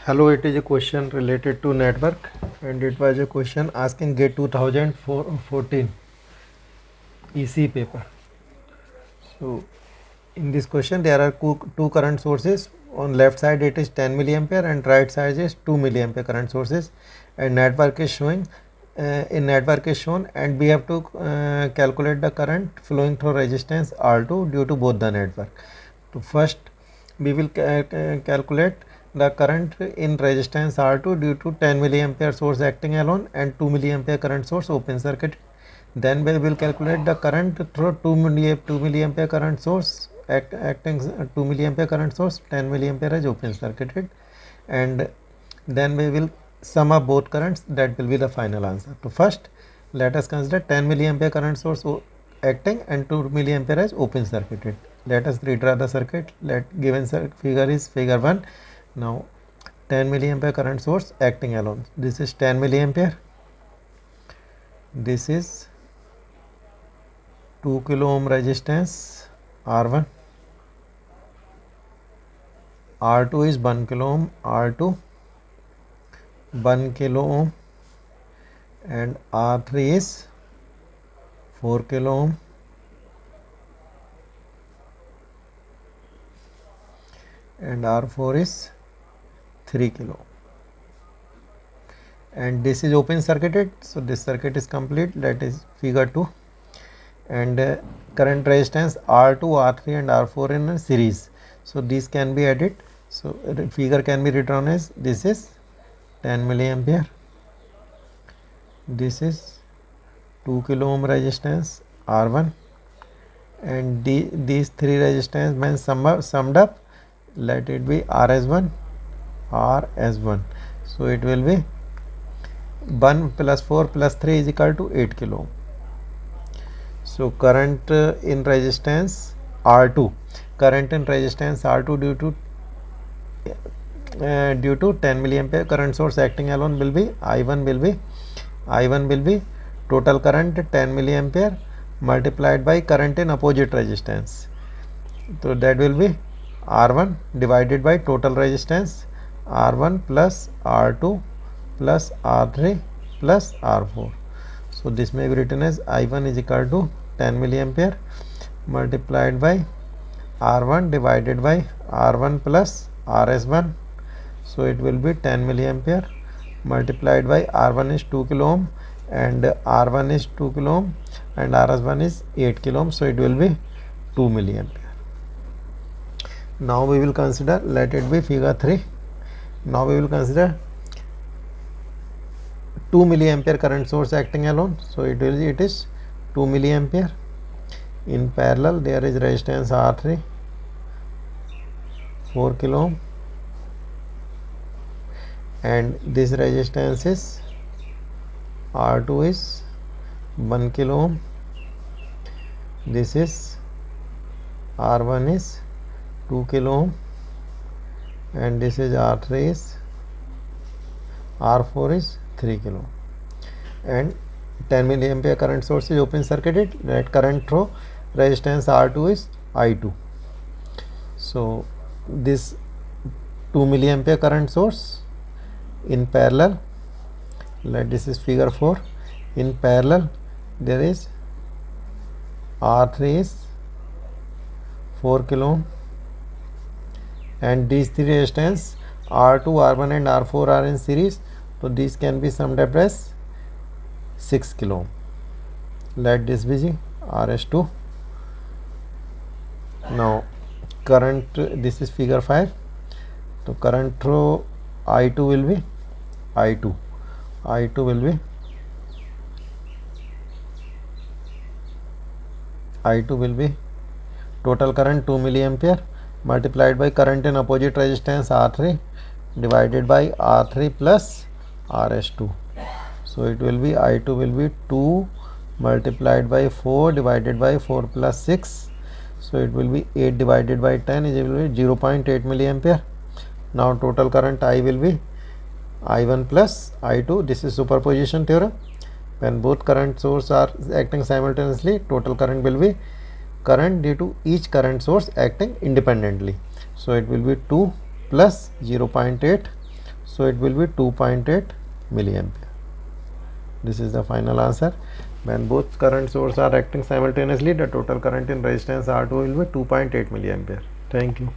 Hello, it is a question related to network, and it was a question asking GATE 2014 EC paper. So in this question there are two current sources. On left side it is 10 milliampere and right side is 2 milliampere current sources, and network is showing network is shown, and we have to calculate the current flowing through resistance R2 due to both the network. So first we will calculate the current in resistance R2 due to 10 milliampere source acting alone and 2 milliampere current source open circuit. Then we will calculate the current through 2 milliampere current source acting 2 milliampere current source, 10 milliampere is open circuited, and then we will sum up both currents. That will be the final answer. So first let us consider 10 milliampere current source acting and 2 milliampere is open circuited. Let us redraw the circuit. Given figure is figure 1. Now 10 milliampere current source acting alone. This is 10 milliampere. This is 2 kilo ohm resistance R1. R2 is 1 kilo ohm. R2 1 kilo ohm, and R3 is 4 kilo ohm, and R4 is 3 kilo ohm. And this is open circuited, so this circuit is complete. That is figure 2. And current resistance R2, R3 and R4 in a series, so these can be added. So the figure can be written as this is 10 milliampere, this is 2 kilo ohm resistance R1, and these three resistance when summed up, let it be RS1, RS1. So it will be 1 plus 4 plus 3 is equal to 8 kilo ohm. So current in resistance R2, current in resistance R2 due to 10 milliampere current source acting alone will be I1 will be total current 10 milliampere multiplied by current in opposite resistance. So that will be R1 divided by total resistance R1 plus R2 plus R3 plus R4. So this may be written as I1 is equal to 10 milliampere multiplied by R1 divided by R1 plus RS1. So it will be 10 milliampere multiplied by R1 is 2 kilo ohm and R1 is 2 kilo ohm and RS1 is 8 kilo ohm. So it will be 2 milliampere. Now we will consider, let it be figure 3. Now we will consider 2 milliampere current source acting alone. So it is 2 milliampere. In parallel there is resistance R3 4 kilo ohm, and this resistance is R2 is 1 kilo ohm, this is R1 is 2 kilo ohm, and this is R3 is R4 is 3 kilo ohm, and 10 milliampere current source is open circuited. That current through resistance R2 is I2. So this 2 milliampere current source in parallel, let this is figure 4. In parallel there is R3 is 4 kilo ohm, and these three resistance R2, R1 and R4 are in series, so these can be summed up as 6 kilo ohm. Let this be RS2. Now current, this is figure 5. So current through I2 will be I2 will be total current 2 milliampere multiplied by current in opposite resistance R3 divided by R3 plus RS2. So it will be I2 will be 2 multiplied by 4 divided by 4 plus 6. So it will be 8 divided by 10 is will be 0.8 milliampere. Now total current I will be I1 plus I2. This is superposition theorem. When both current sources are acting simultaneously, total current will be current due to each current source acting independently. So it will be 2 plus 0.8 So it will be 2.8 milliampere. This is the final answer. When both current sources are acting simultaneously, the total current in resistance R2 will be 2.8 milliampere. Thank you.